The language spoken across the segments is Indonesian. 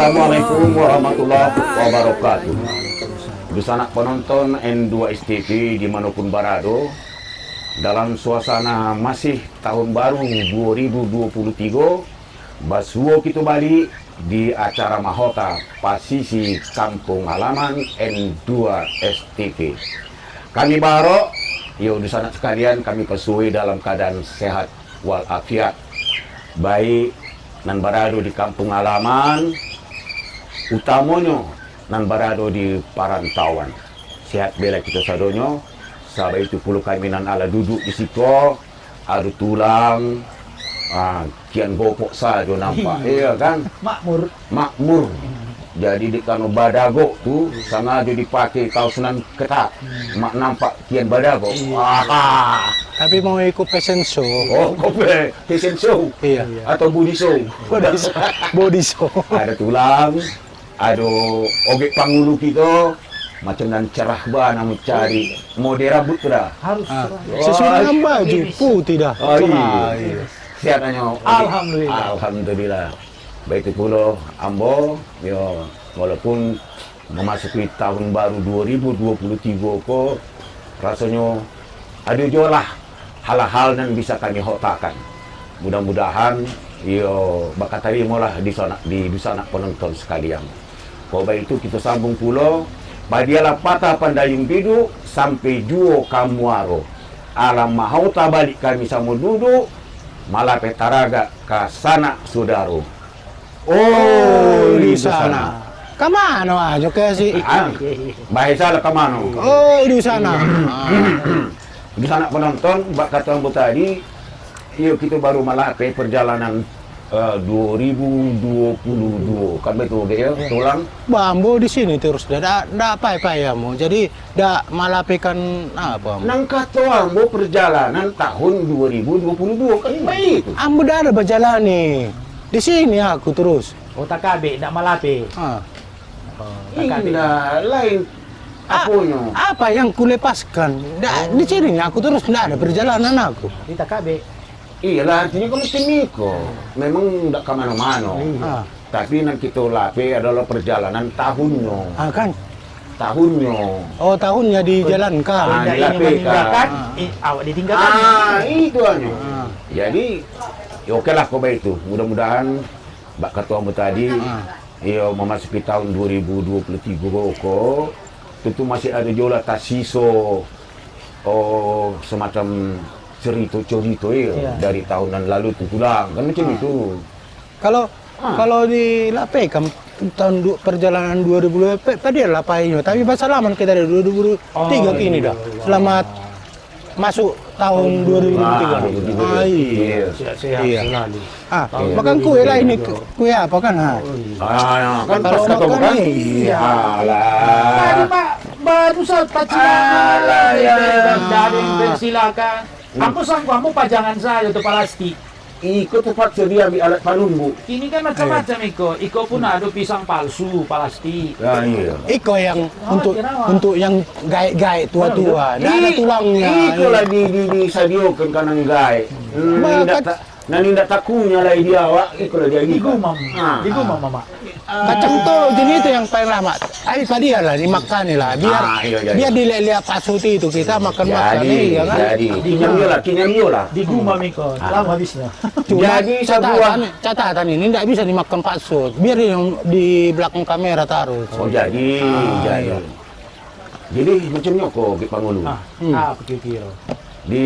Assalamualaikum warahmatullahi wabarakatuh. Besanak penonton N2 STV dimanapun berada, dalam suasana masih tahun baru 2023, basuo kita balik di acara Mahota Pasisi Kampung Halaman N2 STV. Kami barok, yo di sana sekalian kami pesui dalam keadaan sehat walafiat, baik nan berada di kampung halaman, utamanya nan berada di parantauan. Sehat bela kita sadonyo, sahabat itu puluh kami nan ala duduk di situ, ada tulang, kian gopok saja nampak, iya kan? Makmur. Jadi di kanu badago tu sengaja dipakai kaos nan ketat, mak nampak kian badago. Tapi mau ikut fashion show. Oh, kopi fashion show. Iya. Atau body show. Body show. Ada tulang, ada ogek pangulu kita, macam dan cerah bana mencari mode rambut dah. Harus Sesuai dengan baju putih dah. Oh Cerah, iya. Sehatnya. Alhamdulillah. Alhamdulillah. Baik itu pula Ambo, yo walaupun memasuki tahun baru 2023 kok rasanya ada jolah hal-hal yang bisa kami hotakan. Mudah-mudahan yo bakal terima lah di sana penonton sekalian. Kau baik itu kita sambung pula badialah patah pandayung bidu sampai juo kamuaro. Alam mahauta balik kami sama duduk malah petaraga ke sana saudaro. Oh, di sana. Kemana aja kayak sih? Bahasa lah kemana? Oh, di sana. Di sana penonton, bak kata Ambo tadi, yuk kita baru malah perjalanan 2022, kan betul ya, tulang. Bambu di sini terus dah apa ya mau. Jadi dah malapikan apa? Nang kata Ambo perjalanan tahun 2022 kan baik itu. Ambo dah ada berjalan nih. Di sini aku terus. otak KB, tak malape. Indah, lain apanya? Apa yang kulepaskan? Di sini aku terus tidak ada perjalanan aku. Di KB. Iyalah, artinya kamu timiko. Memang tidak kemana-mana. Tapi yang kita lape adalah perjalanan tahunnya. Kan? Tahunnya. Oh, tahunnya dijalankan. Di Yang meninggalkan, awak ditinggalkan. Itu aja. Jadi, ya oke lah kau baik itu. Mudah-mudahan, Mbak Ketua Ambo tadi, ya memasuki tahun 2023 kok, tentu masih ada jola tasiso, semacam cerita-cerita ya, dari tahunan lalu itu pulang, kan macam itu. Kalau di Lapekam tahun perjalanan 2000 tadi adalah Lapainya, tapi bahasa lama kita dari 2003 kini dah. Selamat masuk tahun 2023. Iya. Sehat selalu. Makan kue lah ini, kue apa kan? Kan pas Kalau ketemu makan kan? iya. Tadi Pak, baru saja dari persilakan. Aku sanggup kamu pajangan saya untuk plastik. Ikut tempat sedia ambil alat panumbu. Ini kan macam-macam Iko pun ada pisang palsu, plastik. Ya iya. Iko yang untuk yang gaik-gaik tua-tua, tidak ada tulangnya. Itulah disadiokan kanan gai. Nani ndak takunya lah dia awak. Itulah dia Di gitu. gumam. Di gumam, Mama. Kacang tuh jenis itu yang paling lama. Tapi tadi lah dimakan lah, biar dilihat Pak Suti itu kita makan ya kan? Jadi kinyam lah. Di gumam Iko. Lama habisnya. Jadi catatan ini tidak bisa dimakan Pak Sut. Biar di belakang kamera taruh. Oh jadi. Jadi macamnya kok di Pangulu. Apa kira-kira? Di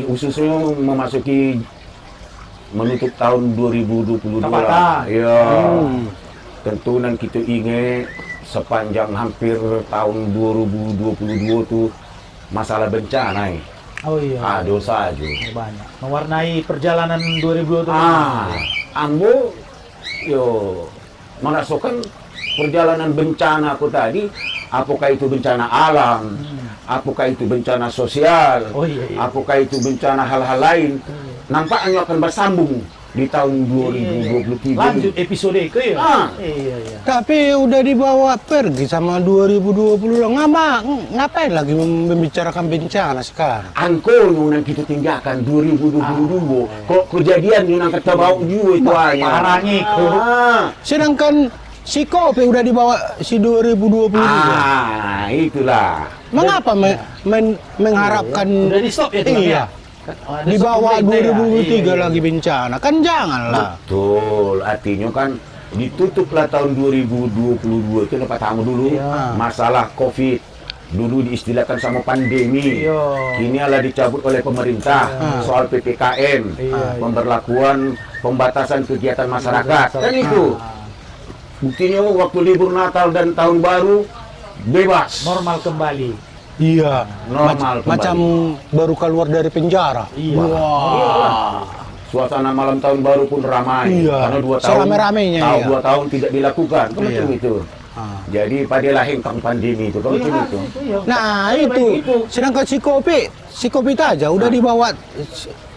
khususnya memasuki menutup tahun 2022 lah. Ya. Tentu nan kita ingat sepanjang hampir tahun 2022 tu masalah bencana. Oh iya. Dosa aja. Banyak. Mewarnai perjalanan 2022. Ambo yo merasakan perjalanan bencana aku tadi, apakah itu bencana alam, apakah itu bencana sosial, apakah itu bencana hal-hal lain, nampaknya akan bersambung di tahun 2023. Lanjut episode ke ya? Iya. Tapi udah dibawa pergi sama 2020 lah. Ngapain lagi membicarakan bencana sekarang? Angko yang kita tinggalkan 2022. Kok kejadian yang kata bau juga itu hanya. Parahnya itu. Sedangkan si Kopi udah dibawa si 2022. Itulah. Mengapa mengharapkan Udah di stop ya? iya. Ada Di bawah stop berita ya? 2023 Iya, lagi bencana. Kan janganlah. Betul, artinya kan ditutuplah tahun 2022 itu dapat tamu dulu Iya. masalah COVID. Dulu diistilahkan sama pandemi. Iya. Kini adalah dicabut oleh pemerintah soal PPKM, Iya. pemberlakuan pembatasan kegiatan masyarakat. Kan itu. Buktinya waktu libur Natal dan Tahun Baru bebas. Normal kembali. Iya. Normal kembali. Macam baru keluar dari penjara. Iya. Suasana malam tahun baru pun ramai Iya. karena 2 tahun Serame-ramenya, iya. 2 tahun tidak dilakukan kan Iya. macam itu. Jadi padilah hengkang pandemi itu kan macam itu. Nah Iya, itu, begitu. sedangkan si Kopi aja udah dibawa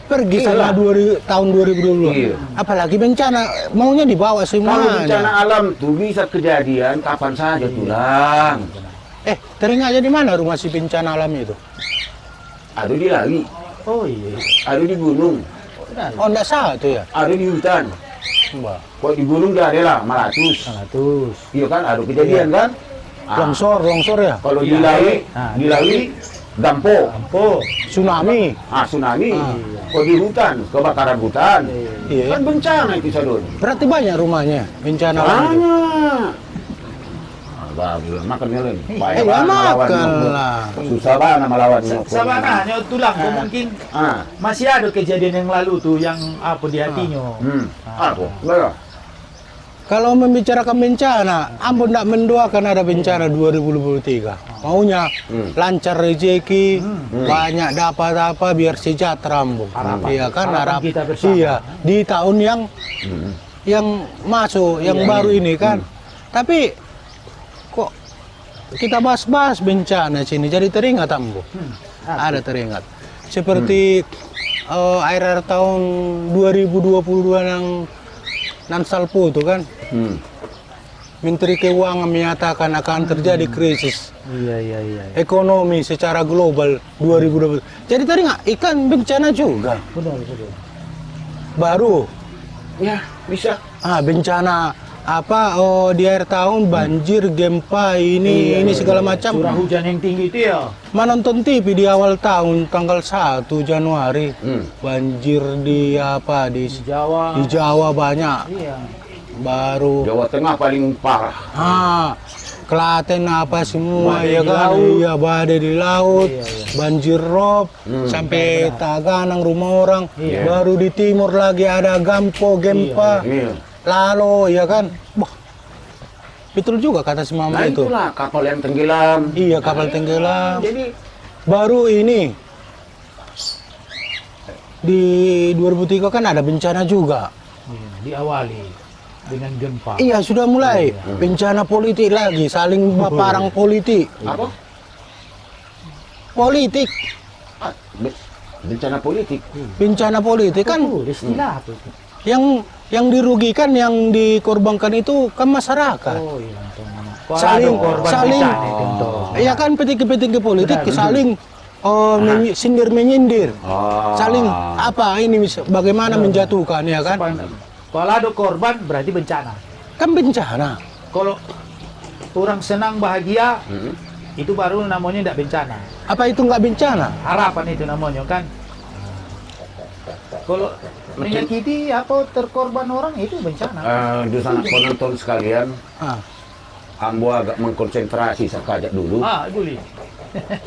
pergi Iyalah. sama tahun 2022. Iya. Apalagi bencana maunya dibawa Kalau semuanya. bencana alam tuh bisa kejadian kapan saja tulang. Teringat di mana rumah si bencana alam itu? Ada di lawi, Oh iya. ada di gunung, Oh enggak salah tuh ya. ada di hutan. Wah. Kok di gunung dia ada lah Malatus. 100. Iya kan ada kejadian kan? Longsor ya. Kalau di Iya. lawi, Nah, di lawi dampo. Oh. Tsunami. Tsunami. Kalau di hutan, kebakaran hutan. Iya. Kan bencana itu Sadun. Berarti banyak rumahnya bencana alam itu. Banyak. Bagus, makan melon. makan lah. Susah banget melawannya. Sabananya tulang kok mungkin Ah, masih ada kejadian yang lalu tuh yang apa di hatinya. Apa? Enggak. Kalau membicarakan bencana, ampun tidak mendoakan ada bencana 2023. Maunya lancar rezeki, banyak dapat apa biar sejahtera ambo. Harapan. Iya kan Harapan kita bersama. Iya, di tahun yang masuk, yang baru ini kan. Tapi kok kita bahas-bahas bencana sini jadi teringat ambo. Ada teringat. Seperti akhir tahun 2022 yang Nansalpo itu kan, Menteri Keuangan menyatakan akan terjadi krisis Iya. ekonomi secara global 2020. Jadi tadi nggak ikan bencana juga. Benar. Baru Ya, bisa. bencana apa di akhir tahun banjir, gempa ini segala macam. Curah hujan yang tinggi itu ya. Menonton TV di awal tahun tanggal 1 Januari banjir di Jawa. di Jawa banyak. Iya. Baru Jawa Tengah paling parah. Klaten apa semua Badai ya di kan, laut. iya badai di laut, Iya. banjir rob sampai Taganang rumah orang, Iya. baru di timur lagi ada gempa, Iya. lalu ya kan, wah betul juga kata si mama Nah itu, itulah kapal yang tenggelam. iya kapal tenggelam, Jadi baru ini di 2003 kan ada bencana juga. Iya, diawali dengan gempa. Iya sudah mulai bencana politik lagi, saling parang politik. apa? Politik, Bencana politik. bencana politik kan Oh, istilah apa itu? yang dirugikan, yang dikorbankan itu kan masyarakat. Oh iya, Saling- saling- Oh. Ya kan petinggi-petinggi politik Benar. saling sindir menyindir, saling apa ini bagaimana menjatuhkan ya kan? Kalau ada korban berarti bencana. Kan bencana. Kalau orang senang bahagia itu baru namanya tidak bencana. Apa itu nggak bencana? Harapan itu namanya kan. Kalau menyakiti atau terkorban orang itu bencana. Di sana penonton sekalian, Ah, Ambo agak mengkonsentrasi sekajap dulu. Boleh.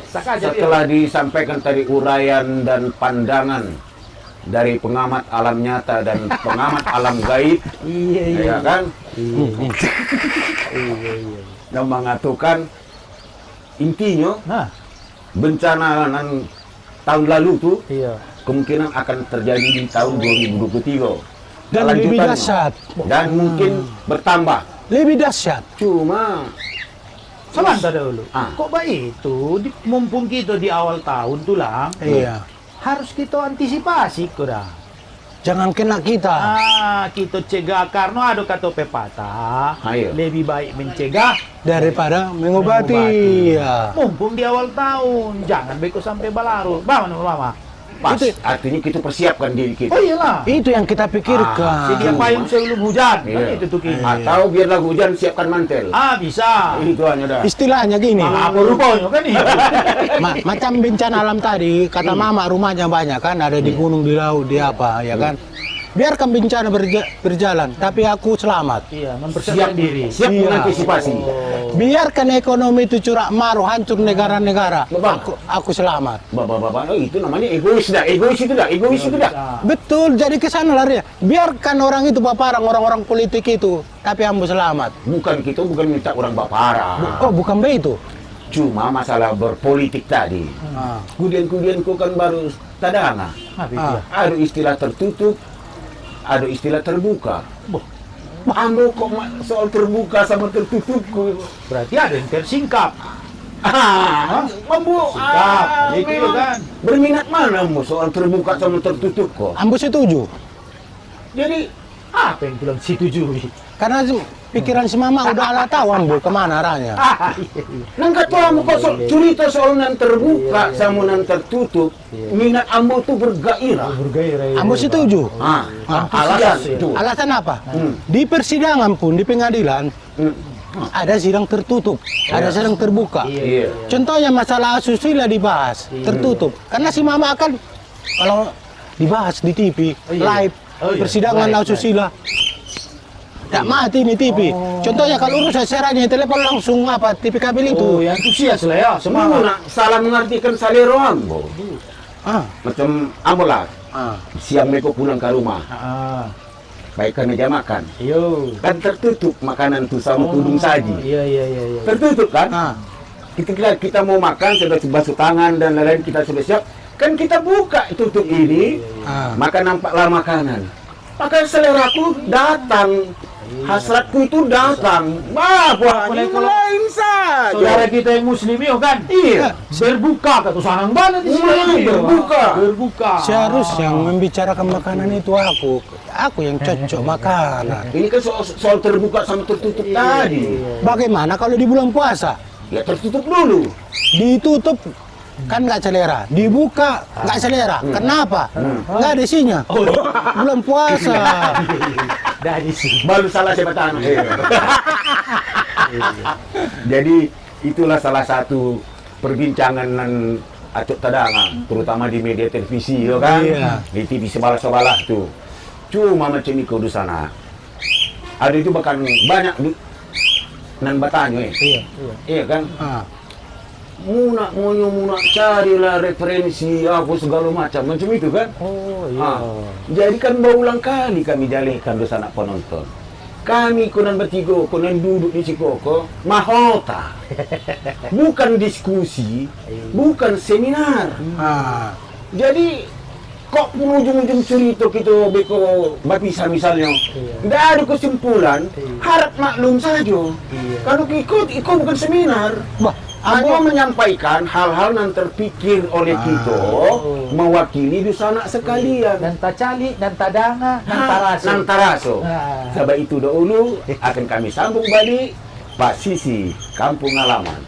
Sakajap ya. Setelah disampaikan tadi uraian dan pandangan dari pengamat alam nyata dan pengamat alam gaib, Iya. ya kan, Iya. yang mengatakan intinya Nah, bencana yang tahun lalu tuh iya. kemungkinan akan terjadi di tahun 2023. dan lebih Kelanjutannya. dahsyat, Dan mungkin bertambah. lebih dahsyat. Cuma Sebentar dulu. Ah. Kok baik itu mumpung kita di awal tahun tulang Iya, harus kita antisipasi kurang. jangan kena kita. Kita cegah karena ada kata pepatah. Ayo. Lebih baik mencegah Daripada mengobati. Mengobati. Ya. mumpung di awal tahun. Jangan beko sampai balarut. Mama. Pas, Itu artinya kita persiapkan diri kita. Oh iyalah. itu yang kita pikirkan. Sedia payung sebelum hujan. Kan Iya. itu tuh Ki. Atau biarlah hujan siapkan mantel. Bisa. Itu hanya dah. Istilahnya gini, Apa rupanya kan nih? macam bencana alam tadi, kata mama rumahnya banyak kan, ada di gunung, di laut, di apa, ya kan. Biarkan bencana berjalan, tapi aku selamat. Iya, mempersiapkan diri. Siap Iya. mengantisipasi. Biarkan ekonomi itu curak maruh, hancur negara-negara, Bang. aku selamat. Bapak-bapak, oh, itu namanya egois dah. Egois itu dah. Betul, jadi ke sana larinya. Biarkan orang itu paparang, orang-orang politik itu, tapi ambo selamat. Bukan minta orang baparah. Oh, bukan begitu. Cuma masalah berpolitik tadi. Ah. Kemudian ku kan baru tadana. Apa itu? Ada istilah tertutup, ada istilah terbuka. Ambo kok soal terbuka sama tertutup Berarti ada yang tersingkap. Mambu Sikap, itu memang kan. berminat mana mu soal terbuka sama tertutup kok? Ambo setuju. Jadi Apa yang bilang setujui? Karena pikiran si mama udah ala tahu ambo kemana arahnya. nang kata ambo kok cerita soal nan terbuka sama nan tertutup, minat ambo tuh bergairah. Bergairah. Ambo setuju. Alasan ya. itu. Alasan apa? Di persidangan pun, di pengadilan, ada sidang tertutup, ada sidang terbuka. Iya. Contohnya masalah asusila dibahas, tertutup. Karena si mama akan, kalau dibahas di TV, live, persidangan live, asusila. Tak mati nih TV. Contohnya kalau urusan seranya telepon langsung apa TV kabel itu. Oh, yang antusias lah ya, Semua semangat. salah mengartikan salero ambo. Ah, Macam ambo lah, siang meko pulang ke rumah, baik ke meja makan. Yo. Kan tertutup makanan tuh sama tudung saji. Iya. Tertutup kan? ah. Kita mau makan, sudah basuh tangan dan lain-lain, kita sudah siap. Kan kita buka tutup ini, maka nampaklah makanan. Maka seleraku datang, hasratku itu datang. Wah, ini Kalau- lain saja. Saudara kita yang muslim yo kan? Iya. Berbuka kata sanang banget di sini. Mulai berbuka. Berbuka. Seharusnya membicarakan makanan itu aku yang cocok makanan. Ini kan soal terbuka sama tertutup tadi. Bagaimana kalau di bulan puasa? Ya tertutup dulu. Ditutup kan nggak selera, dibuka nggak selera. Kenapa? Nggak ada isinya. Bulan puasa. Dari sini. Baru salah siapa tangan. Jadi itulah salah satu perbincangan nan acuk tadanga, terutama di media televisi, yo kan? Iya. Di TV sebalah-sebalah tuh. Cuma macam ini di sana. Ada itu bahkan banyak nan batanya, Iya. iya kan? Ah. Muna carilah referensi apa segala macam itu kan? Oh Jadi kan berulang kali kami jalehkan dosa anak penonton. Kami kunan bertiga, kunan duduk di Cikoko, mahota. Bukan diskusi, bukan seminar. Ah. Jadi kok ujung-ujung cerita kita beko berpisah misalnya, tidak ada kesimpulan, harap maklum saja. Kalau ikut bukan seminar. Hanya menyampaikan hal-hal yang terpikir oleh kita mewakili dosa anak sekalian. Dan tacali, dan tadanga, dan taraso. Nantaraso. Ah. Sebab itu dahulu akan kami sambung balik Pak Sisi Kampung Halaman.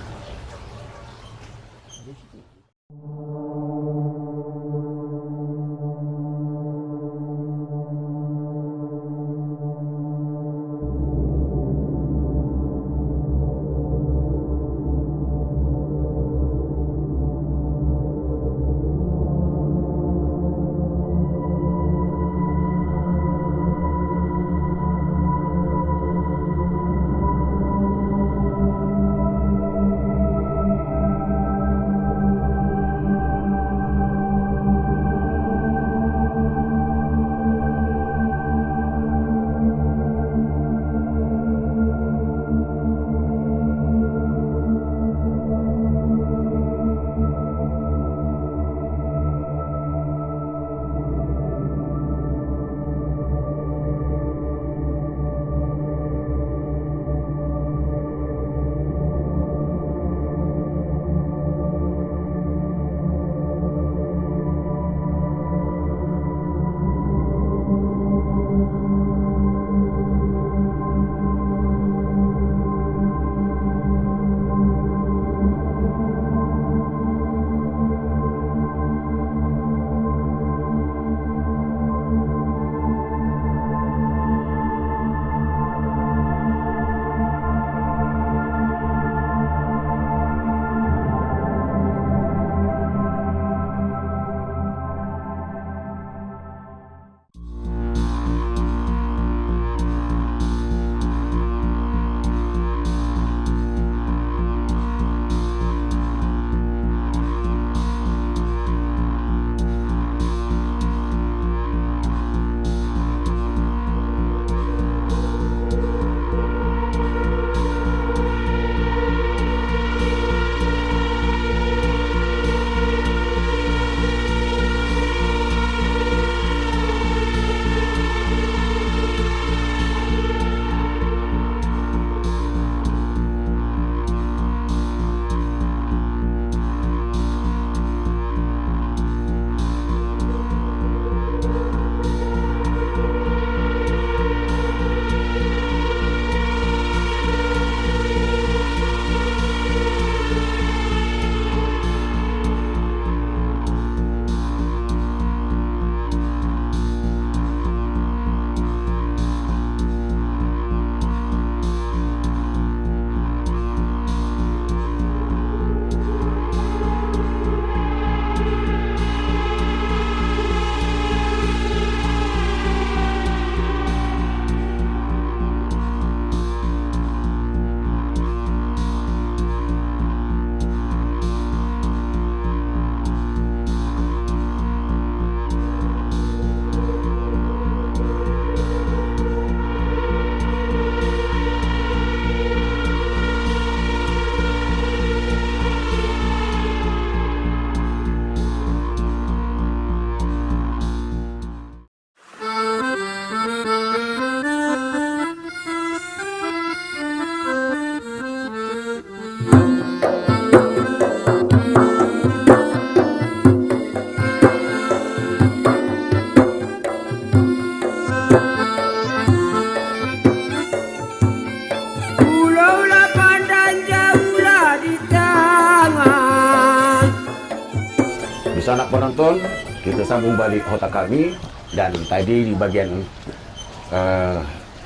sambung balik otak kami. Dan tadi di bagian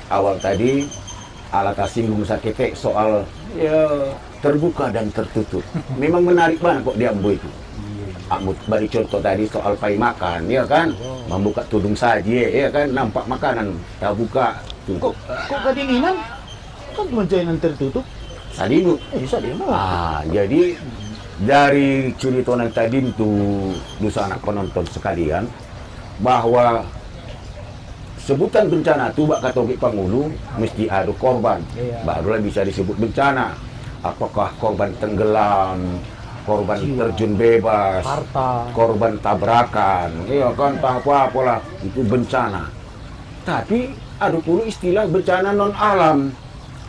awal tadi Alata singgung sakit soal ya terbuka dan tertutup. Memang menarik banget kok di Ambo itu. Ambo bagi contoh tadi soal pai makan, ya kan? Membuka tudung saja, ya kan? Nampak makanan, tak buka. Kok kedinginan? Kan mencainan tertutup. Sadinu. Bisa dia mau. Jadi dari cerita yang tadi itu dosa anak penonton sekalian bahwa sebutan bencana itu bak kata Pangulu mesti ada korban, barulah bisa disebut bencana. Apakah korban tenggelam, korban terjun bebas, Harta, korban tabrakan, ya kan, tak apa-apalah itu bencana. Tapi ada pula istilah bencana non alam.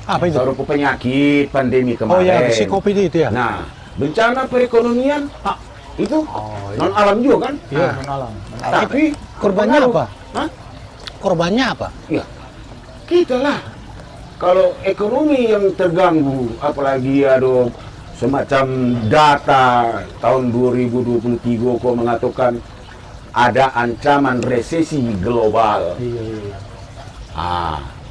Apa itu? Berupa penyakit, pandemi kemarin. Oh ya, si COVID itu ya. Nah, bencana perekonomian itu non alam juga kan? iya, non alam. Tapi Korbannya pengaruh. apa? Hah? Korbannya apa? Ya, kita lah. Kalau ekonomi yang terganggu, apalagi ada semacam data tahun 2023 kok mengatakan ada ancaman resesi global. Iya.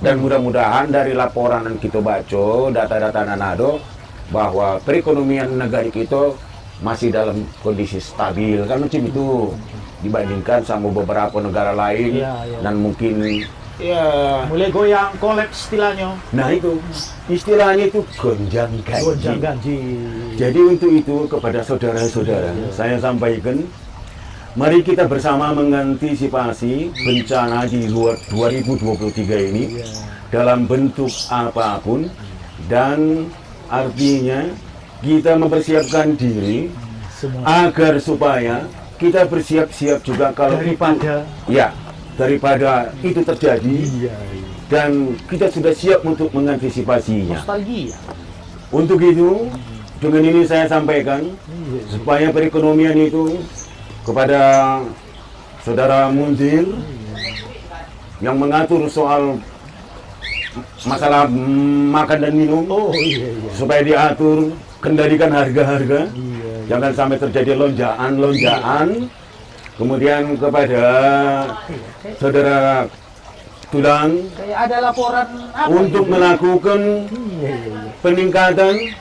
Dan mudah-mudahan dari laporan yang kita baca, data-data Nanado, bahwa perekonomian negara kita masih dalam kondisi stabil. Kan macam itu dibandingkan sama beberapa negara lain. Iya. Dan mungkin ya, Mulai goyang, kolaps istilahnya. nah itu istilahnya itu gonjang gaji. Gonjang gaji. Jadi untuk itu kepada saudara-saudara saya sampaikan, mari kita bersama mengantisipasi bencana di luar 2023 ini dalam bentuk apapun, dan artinya kita mempersiapkan diri Semua. agar supaya kita bersiap-siap juga kalau daripada itu terjadi, dan kita sudah siap untuk mengantisipasinya. Nostalgia. Untuk itu, dengan ini saya sampaikan supaya perekonomian itu kepada saudara Munzir yang mengatur soal masalah makan dan minum, supaya diatur, kendalikan harga-harga, jangan sampai terjadi lonjakan. Kemudian kepada saudara Tulang Kayak ada laporan apa untuk gitu? melakukan peningkatan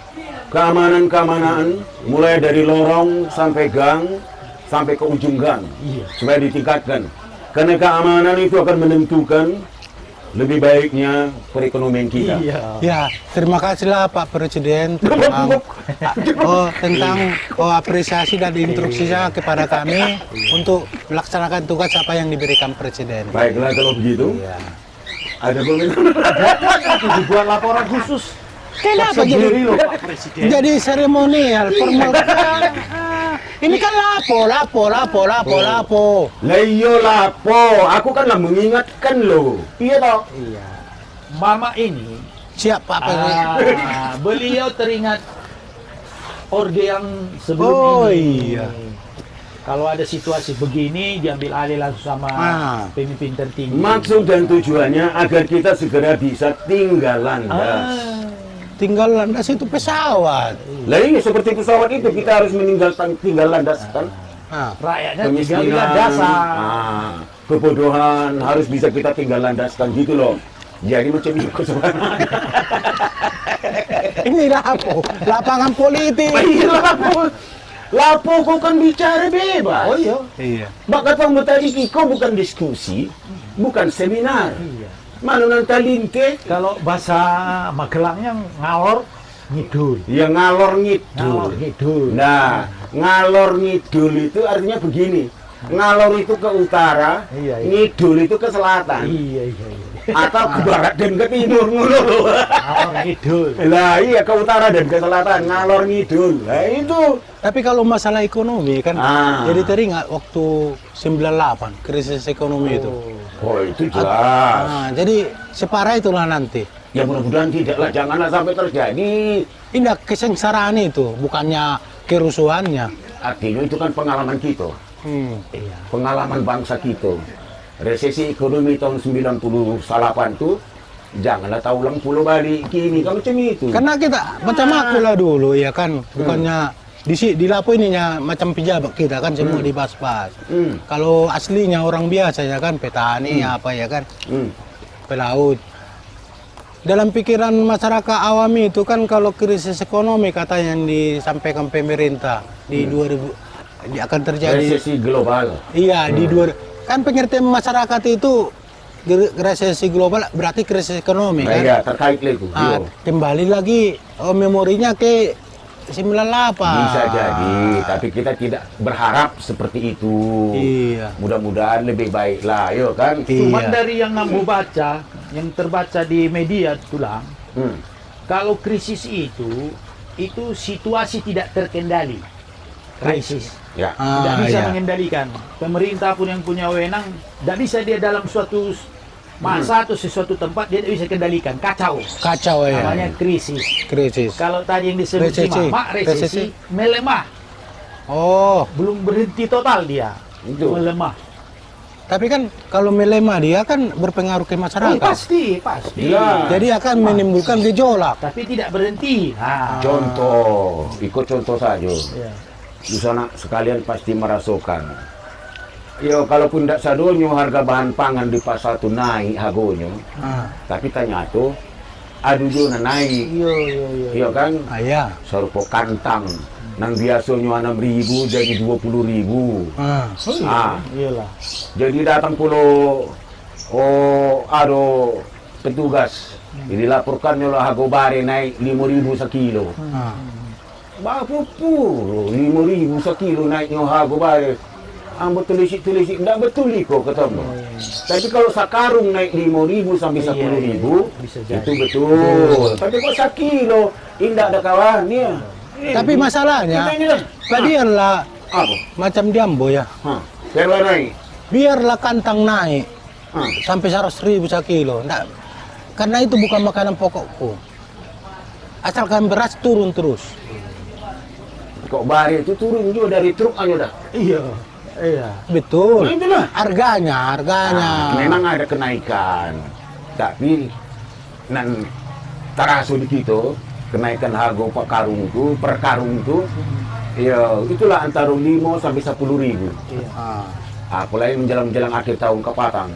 keamanan mulai dari lorong sampai gang sampai ke ujung gang, supaya ditingkatkan, karena keamanan itu akan menentukan lebih baiknya perekonomian kita. Ya, terima kasihlah Pak Presiden tentang apresiasi dan instruksinya kepada kami untuk melaksanakan tugas apa yang diberikan Presiden. Baiklah kalau begitu. Ada komentar? Itu dibuat laporan khusus. Kenapa Sendiri loh Pak Presiden. jadi seremonial formal? Ini kan lapo. Lah iya lapo, aku kan lah mengingatkan lo. Iya toh? Iya. Mama ini Siap Pak Presiden. beliau teringat orde yang sebelum Oh, ini. iya. Kalau ada situasi begini diambil alih langsung sama pemimpin tertinggi. Maksud dan tujuannya agar kita segera bisa tinggal landas. Tinggal landas itu pesawat. Lah iya, seperti pesawat itu kita harus tinggal landas kan. Rakyatnya tinggal di Kemiskinan, landasan. kebodohan harus bisa kita tinggal landaskan gitu loh. Jadi macam itu kesebenarnya. Ini lapangan politik. Iya lapo kau kan bicara bebas. Oh iya. Iya. Maka kamu tadi kau bukan diskusi, bukan seminar. Mana nanti linte? Kalau bahasa Magelangnya ngalor ngidul. Ya ngalor Ngalor ngidul. ngidul. Nah, ngalor ngidul itu artinya begini. Ngalor itu ke utara, Iya. ngidul itu ke selatan. Iya. Atau ke barat dan ke timur ngono lho. Ngalor ngidul. Lah iya, ke utara dan ke selatan, ngalor ngidul. Lah itu. Tapi kalau masalah ekonomi kan, Ah. jadi teringat waktu 98 krisis ekonomi itu. Oh, itu jelas. Jadi separah itulah nanti. Ya mudah-mudahan tidaklah, janganlah sampai terjadi. Indah kesengsaraan itu, bukannya kerusuhannya. Artinya itu kan pengalaman kita, Iya. pengalaman bangsa kita. Resesi ekonomi tahun 98 itu janganlah ulang pulau balik kini kan macam itu. Karena kita macam aku lah dulu ya kan, bukannya di Lapo ininya macam pejabat kita kan semua dibahas-bahas. Kalau aslinya orang biasa ya kan petani apa ya kan pelaut. Dalam pikiran masyarakat awam itu kan kalau krisis ekonomi katanya yang disampaikan pemerintah di 2000 akan terjadi Resesi global. Iya di kan pengertian masyarakat itu resesi global berarti krisis ekonomi Nah, kan. iya, terkait lagi. Ah, kembali lagi memorinya ke 98. Bisa jadi, tapi kita tidak berharap seperti itu. Iya. Mudah-mudahan lebih baik lah, yuk kan? Cuman Iya. dari yang Ambo baca, yang terbaca di media tulang, kalau krisis itu situasi tidak terkendali. Krisis. Ya. Tidak bisa iya. mengendalikan. Pemerintah pun yang punya wewenang, tidak bisa dia dalam suatu masa atau sesuatu tempat dia tidak bisa kendalikan. Kacau. Kacau ya. Namanya krisis. Krisis. Kalau tadi yang disebut si Resesi. Mama, resesi, melemah. Oh, Belum berhenti total dia. Itu. Melemah. tapi kan kalau melemah dia kan berpengaruh ke Oh, masyarakat. pasti. Iya. Jadi akan menimbulkan gejolak. Tapi tidak berhenti. Nah, Contoh, ikut contoh saja. ya. Di sana sekalian pasti merasakan. Yo, kalaupun tidak sadonyo harga bahan pangan di pasar itu naik harganya, tapi tanya tuh, aduh juga naik, Iya. iya kan? Ah, ya. Serupa kantang, nang biasanya 6.000 jadi 20.000. Ah. Oh, iya. Ah. Iyalah. Jadi datang pulau, petugas, dilaporkan lah harga bare naik 5.000 sekilo. Ah. Bapak pun 5.000 sekilo naiknya harga bare. Ambo tulisik, tidak betul iko ketemu. Tapi kalau sakarung naik 5.000 sampai 10.000, Bisa jadi. itu betul. Tapi kok sekilo, indah ada kawan ya. Tapi masalahnya, Kita ini lah. biarlah Apa? macam Jambo ya. Biarlah naik. Biarlah kantang naik Hah. sampai 100.000 sekilo. Nggak, karena itu bukan makanan pokokku. Asalkan beras turun terus. Kok bare itu turun juga dari truk aja dah. Iya. Iya. Betul. Nah, itulah. Harganya. Memang ada kenaikan, tapi nan terasa di kita kenaikan harga per karung itu, ya itulah antara 5 sampai 10.000. Iya. Apalagi menjelang akhir tahun ke Patang,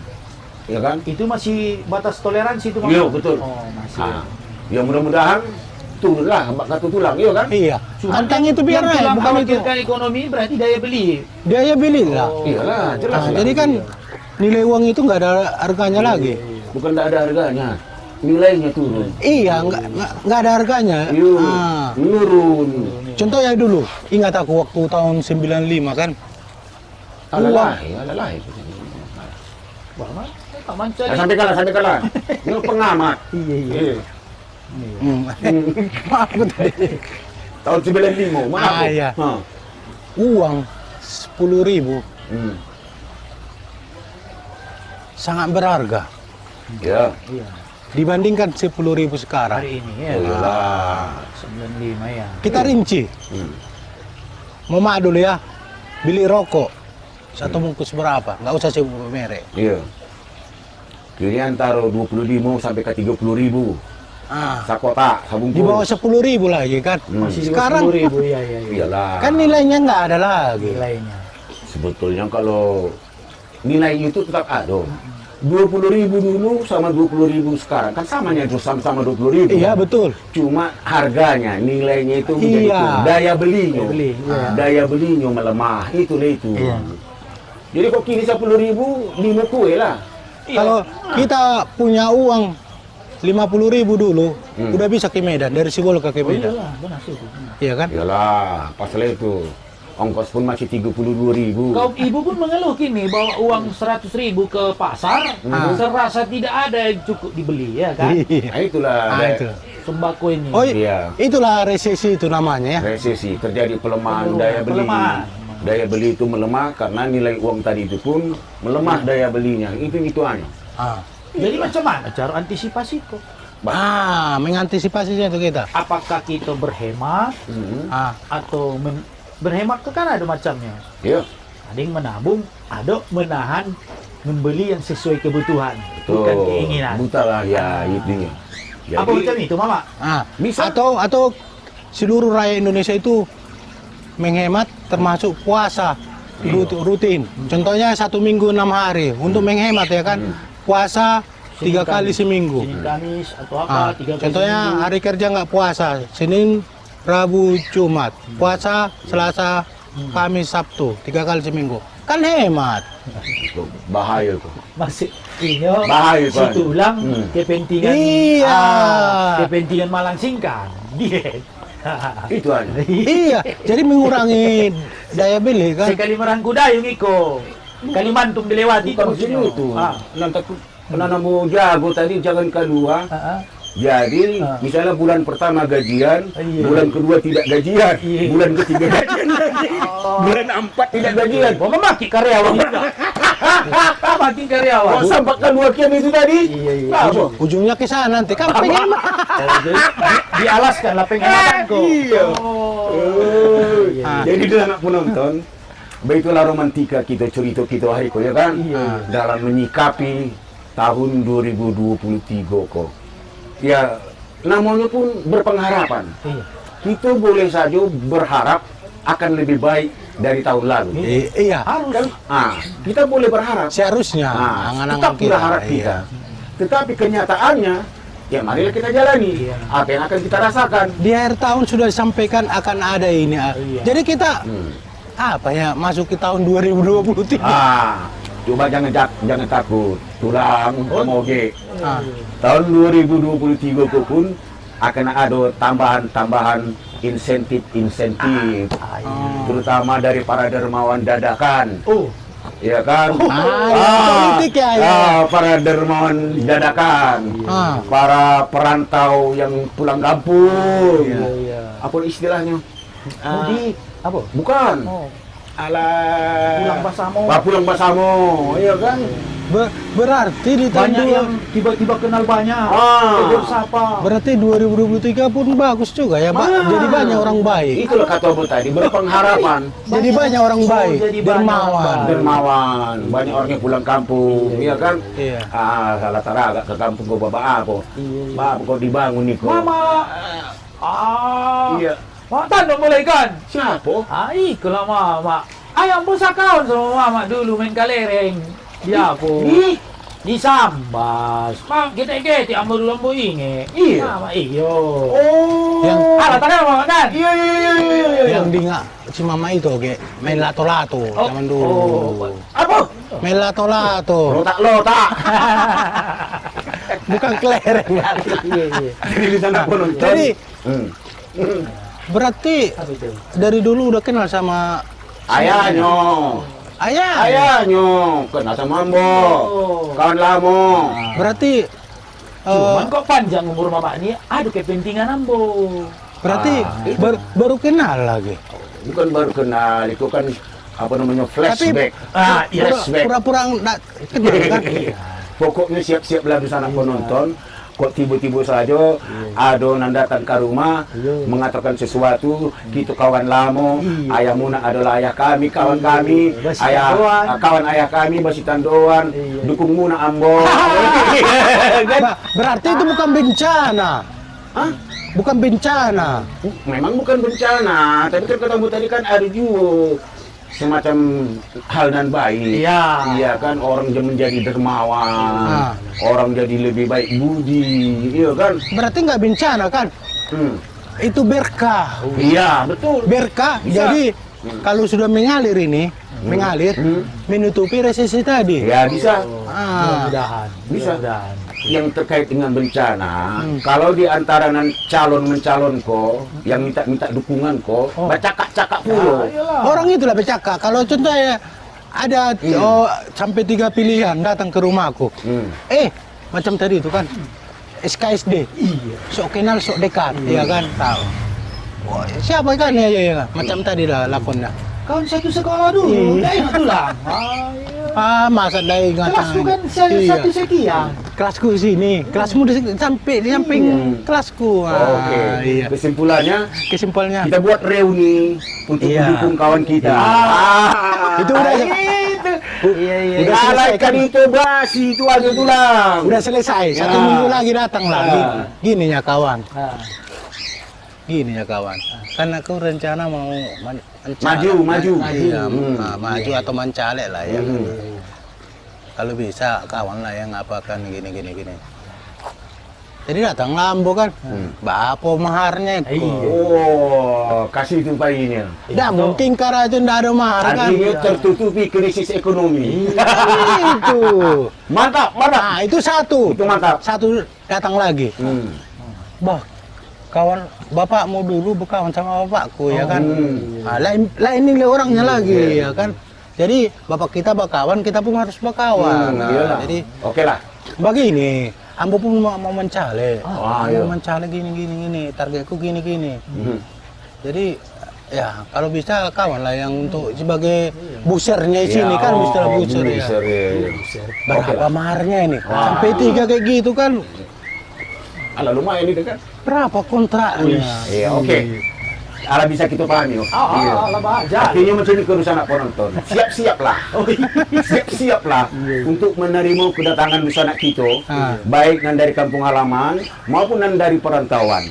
ya kan? Itu masih batas toleransi itu, Mas? Iya betul. Oh, masih. Ya mudah-mudahan turunlah kata tulang, iya kan? Iya. Cuma Kantang itu biar yang naik, tulang bukan itu. khawatirkan ekonomi berarti daya beli. Daya beli lah. Oh. Iyalah, jelas. Nah, lah. jadi kan nilai uang itu nggak ada harganya lagi. Bukan tidak ada harganya, nilainya turun. Iya, nggak ada harganya. Iya, Ah. menurun. Contoh ya dulu, ingat aku waktu tahun 95 kan. Alalai. Wah, Pak Manca. Sampai kalah. Ini pengamat. Iya. Maaf aku tadi. Tahun 95, maaf. Iya. Hah. Uang 10.000 sangat berharga Ya. Iya. dibandingkan 10.000 sekarang. Hari ini Oh, ya. iyalah. 95 ya. Kita rinci. Mama dulu ya, beli rokok satu bungkus berapa? Nggak usah sebut merek. Iya. Jadi antara 25 sampai ke 30.000. Ah, Sakota, di sabungkus. bawah 10.000 lagi kan. Masih Sekarang 10.000 ya. Iyalah. kan nilainya nggak ada lagi. Nilainya. Sebetulnya kalau nilai itu tetap ada. 20.000 dulu sama 20.000 sekarang kan samanya itu sama 20.000. Iya betul. Cuma harganya, nilainya itu menjadi Iya. turun. Daya belinya. Daya beli, iya. Daya belinya melemah. Itulah itu. Iya. Jadi kok kini 10.000 5 kue lah. Kalau kita punya uang 50.000 dulu, udah bisa ke Medan dari Sibol ke Oh Medan. iyalah, benar sih. Iya kan? Iyalah, pasal itu. Ongkos pun masih 32.000. Kau ibu pun mengeluh kini bawa uang 100.000 ke pasar, serasa tidak ada yang cukup dibeli ya kan? Iya. Nah, itulah. Ah, itu. Sembako ini. Oh, Iya. itulah resesi itu namanya ya. Resesi, terjadi pelemahan daya beli. Pelemahan. Daya beli itu melemah karena nilai uang tadi itu pun melemah daya belinya. Itu aja. Ah. Jadi macam mana cara antisipasi kok? Mengantisipasinya itu kita. Apakah kita berhemat Ah, atau berhemat itu kan ada macamnya. Iya. Ada yang menabung, ada menahan membeli yang sesuai kebutuhan, bukan Tuh, keinginan. buta lah ya itu. Apa macam itu, Mama? ah. Bisa. Atau seluruh rakyat Indonesia itu menghemat termasuk puasa rutin. Contohnya 1 minggu 6 hari untuk menghemat ya kan. Puasa 3 kali seminggu. Senin Kamis atau apa? 3 kali Contohnya seminggu. hari kerja nggak puasa, Senin, Rabu, Jumat. Puasa Selasa, Kamis, Sabtu, 3 kali seminggu. Kan hemat. Bahaya kok. Masih ini Bahaya, si Pak. tulang kepentingan Iya. kepentingan malangsingkan diet. Itu aja. Iya, jadi mengurangi daya beli kan. Sekali merangku dayung iko. Kalimantum dilewati Bukan terus. begini itu. Ah. Nanti penanamu jago tadi jangan kedua. Ah, ah. Jadi misalnya bulan pertama gajian, Iya. bulan kedua tidak gajian, Iya. bulan ketiga gajian lagi, bulan keempat tidak gajian. Oh, memaki karyawan juga. Maki karyawan. Kok sampaikan wakian itu tadi? Iya, iya. Apa? Ujungnya ke sana nanti kan penghemat. Oh, jadi dialaskan lah penghematanku. Iya. Oh, iya. Jadi dia anak penonton, begitulah romantika kita cerita kita hari ko ya kan? Iya. Dalam menyikapi tahun 2023 kok. Ya, namanya pun berpengharapan. Iya. Kita boleh saja berharap akan lebih baik dari tahun lalu. Iya, Harus. Kan? Kita boleh berharap. seharusnya Tetap angan-angan berharap kita. Tetapi kenyataannya, ya marilah kita jalani. Iya. Apa yang akan kita rasakan. Di akhir tahun sudah disampaikan akan ada ini. Iya. Jadi kita apa ya masuk ke tahun 2023. Coba jangan takut. Tulang, moge. Ah. Tahun 2023 pun akan ada tambahan insentif, terutama dari para dermawan dadakan. Oh, Ya kan? Politik ya. Para dermawan dadakan, para perantau yang pulang kampung. iya. Apa istilahnya? Mudik apa? Bukan. Oh, Alah. pulang Basamo. Pulang Basamo, iya kan? Berarti di tahun Banyak yang tiba-tiba kenal banyak. Tegur sapa. berarti 2023 pun bagus juga ya, Pak. Jadi banyak orang baik. Itulah kata Obo tadi, berpengharapan. Jadi banyak orang baik, jadi banyak orang dermawan. baik. Dermawan, banyak orang yang pulang kampung, iya kan? Iya. Salah taraga ke kampung kau bapak apa? Iya. Bapak kau dibangun nih kau. Mama. Iya. Mak tan dong mulai kan? Siapa? Ikulah mama. Ayam busa kawan sama mama dulu main kalereng. Dia aku. Di Sambas. Mak kita ambo dulu ambo inge. Iya. Mama iyo. Oh. Yang Alah tadi mama kan? Iya. yang dinga si mama itu oke, main lato-lato zaman dulu. Apa? Main lato-lato, Lotak. bukan kelereng. Iya iya. Jadi di sana penonton. Jadi Hmm. berarti Apa itu? dari dulu udah kenal sama Ayahnya. ayah. Ayahnya kenal sama Ambo. Oh. Kawan lama. Berarti Cuman kok panjang umur mama ini ada kepentingan ambo. berarti baru kenal lagi. Bukan baru kenal, itu kan apa namanya flashback. Iya. Flashback. Pura-pura nggak kenal kan? Pokoknya siap-siap lah di sana penonton. Kok tiba-tiba saja ada yang datang ke rumah mengatakan sesuatu, kita kawan lama, ayahmu adalah ayah kami, kawan kami, kawan ayah kami masih tandoan, dukungmu na ambo. Berarti itu bukan bencana. Hah? Bukan bencana. Memang bukan bencana, tapi kan ketemu tadi kan ada juga semacam hal dan baik. Iya. Iya kan, orang menjadi dermawan, orang jadi lebih baik budi, iya kan? Berarti nggak bencana kan? Itu berkah. Iya, betul. Berkah. Bisa. Jadi kalau sudah mengalir ini, menutupi resesi tadi. Ya bisa. Mudah-mudahan. Bisa. Mudah-mudahan. Yang terkait dengan bencana, kalau di antara calon mencalon ko, yang minta dukungan ko, cakak-cakak pula. Orang itulah bercakap. Kalau contohnya ada sampai 3 pilihan datang ke rumahku. Macam tadi itu kan SKSD. Iya. Sok kenal, sok dekat, ya kan? Tahu. Oh, siapa kan ya. Macam tadi lah lakonnya. Kawan satu sekolah dulu, dah ingat tulang. Masa dah ingat. Kelasku kan satu sekian. Kelasku sini, kelasmu di samping kelasku. Oke. Iya. Kesimpulannya, Kita kita buat reuni untuk mendukung kawan kita. Itu udah Iya. Udah selesai Alaikan kan? itu basi itu aja tulang. Udah selesai. 1 minggu lagi datang lah. Gini ya kawan. Gini ya kawan, kan aku rencana mau Maju. Iya, maju atau mencalek lah ya. Kalau bisa kawan lah yang ngapakan gini. Jadi datang Lambo kan, bapo maharnya kok. Oh, kasih itu bayinya. Nggak mungkin karena itu nggak ada mahar kan. Artinya tertutupi krisis ekonomi. Itu. Mantap. Nah itu satu. Itu mantap. Satu datang lagi. Bah, kawan bapakmu dulu berkawan sama bapakku ya kan. Nah, lain ini orangnya lagi ya kan. Jadi bapak kita berkawan, kita pun harus berkawan. Nah, jadi oke lah. begini, ambo pun mau mencalek. Iya. Mau mencalek gini, targetku gini. Jadi ya kalau bisa kawan lah yang untuk sebagai busernya di sini kan istilah buser ya. Berapa maharnya ini? Sampai 3 kayak gitu kan. Ala lumayan itu kan. Berapa kontraknya? Iya, oke. Ala bisa kita pahami. Artinya macam ini kerusakan anak penonton. Siap-siaplah. Siap-siaplah untuk menerima kedatangan anak kita, baik nan dari kampung halaman maupun nan dari perantauan.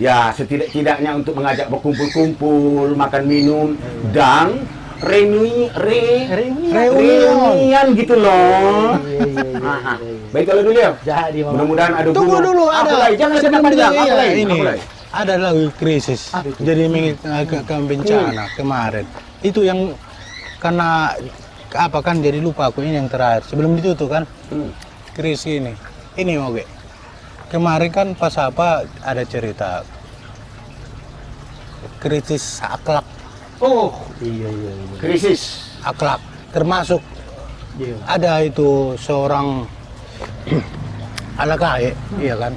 Ya, setidak-tidaknya untuk mengajak berkumpul-kumpul, makan minum dan reunian gitu loh. Baik kalau dulu ya. Jadi Mudah-mudahan ada Tunggu dulu ada. Jangan Sebelum panjang. dia- Apa lagi? ini Apa lagi? ada lagi krisis. Jadi ke bencana kemarin. Itu yang karena apa kan jadi lupa aku ini yang terakhir. Sebelum ditutup kan krisis ini. Ini oke. Kemarin kan pas apa ada cerita krisis akhlak, Oh, iya. krisis. akhlak termasuk ada itu seorang anak kae, iya kan.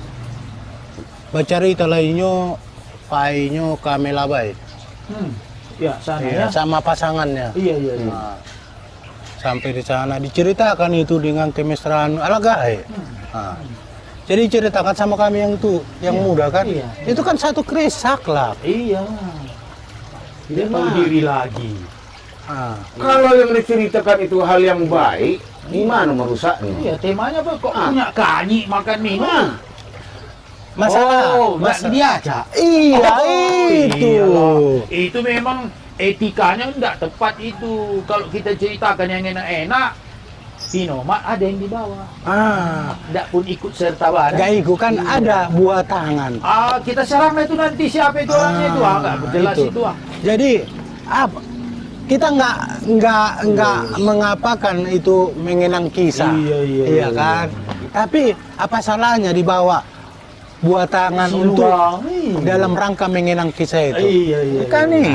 Bercerita lainnya, painya kamelabai, Ya, sana iya, ya. sama pasangannya. Iya. Nah, sampai di sana diceritakan itu dengan kemesraan ala gae. Nah, jadi ceritakan sama kami yang itu, yang muda kan. Iya. Itu kan satu krisis akhlak. Iya. Tidak tahu diri lagi. Nah, Kalau yang diceritakan itu hal yang baik, gimana merusaknya? Iya, temanya apa? Kok punya kanyi makan minum? masalah, nggak diajak. iya itu. Iyalah. Itu memang etikanya nggak tepat itu. Kalau kita ceritakan yang enak-enak, Pinomat ada yang dibawa. Nggak pun ikut serta bareng. Gak ikut kan ada buah tangan. Kita serang itu nanti siapa itu orangnya itu. Nggak jelas itu. Jadi apa? Kita nggak mengapakan itu mengenang kisah, Iya. kan? Tapi apa salahnya dibawa buah tangan untuk dalam rangka mengenang kisah itu? Iya. Kan nih.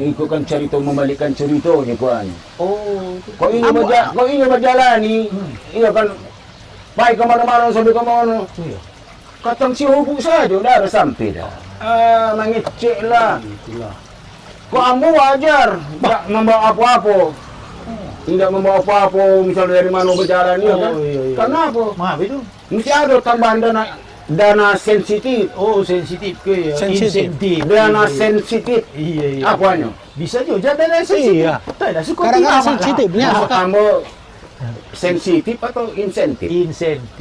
Itu kan cerita membalikkan ceritanya kan. Oh. Kau ingin berjalani, iya kan. Baik kemana-mana sampai kemana. Iya. Katang si hubung saja udah ada sampai dah. Mengecek lah. Itulah. Kok ambo wajar, tidak membawa apa-apa. Tidak membawa apa-apa, misalnya dari mana berjalan ya kan. Iya. Kenapa? Maaf itu. Mesti ada tambahan dana sensitif. Oh, sensitif ke ya. Sensitif. Insentif. Dana sensitif. Iya. Apanya? Bisa juga dana sensitif. Iya. Tak ada suka Kadang-kadang tidak, Mak. sensitifnya. Ambo sensitif atau insentif?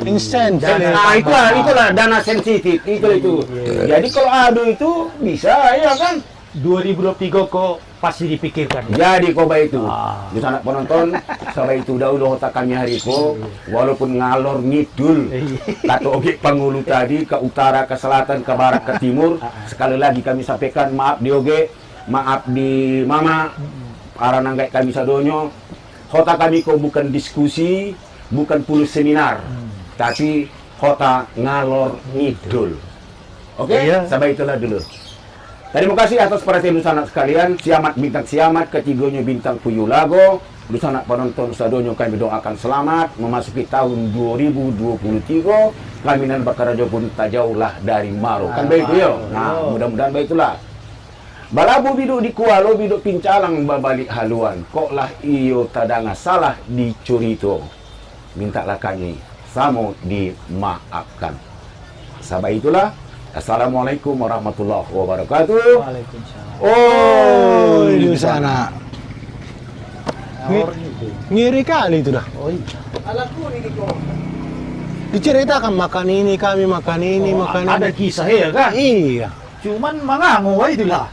Insentif. Nah, itulah dana sensitif itu. Iya. Jadi kalau ada itu bisa ya kan. 2023 kok pasti dipikirkan. Jadi koba itu, Ah. di sana penonton, sampai itu dahulu otak kami hari ko, walaupun ngalor ngidul, kata oge pangulu tadi ke utara, ke selatan, ke barat, ke timur. Sekali lagi kami sampaikan maaf di oge, maaf di mama, para nanggai kami sadonyo. Kota kami ko bukan diskusi, bukan pulus seminar, tapi kota ngalor ngidul. Oke, Iya. sampai itulah dulu. Terima kasih atas perhatian sanak sekalian. Siamat bintang siamat, ketiganya bintang puyuh lago. Sanak penonton sadonyo kami doakan selamat memasuki tahun 2023. Kami nan bakarajo pun tak jauhlah dari maro. Kan baik yo. Nah, mudah-mudahan baik itulah. Balabu biduk di kualo biduk pincalang babalik haluan. Kok lah iyo tadanga salah dicurito. Mintalah kami samo dimaafkan. Sabar itulah. Assalamualaikum warahmatullahi wabarakatuh. Waalaikumsalam. Oh, di sana. Awor itu. Ngiri kali itu dah. Oh iya. Diceritakan makan ini, kami makan ini, makan Ada ini. kisah ya kan? Iya. Cuman mangangu itulah.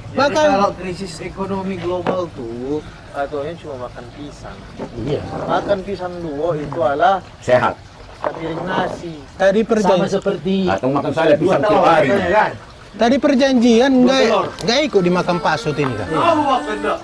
Jadi Bahkan- kalau krisis ekonomi global tuh, aturannya cuma makan pisang. Iya. Makan pisang dua itu adalah Sehat. sepiring nasi. Tadi Sama perjanjian, seperti Atau makan saya dua pisang tiap telur, hari. katanya kan? tadi perjanjian Dua nggak telur. nggak ikut dimakan Pak Sut ini kan? Oh, enggak.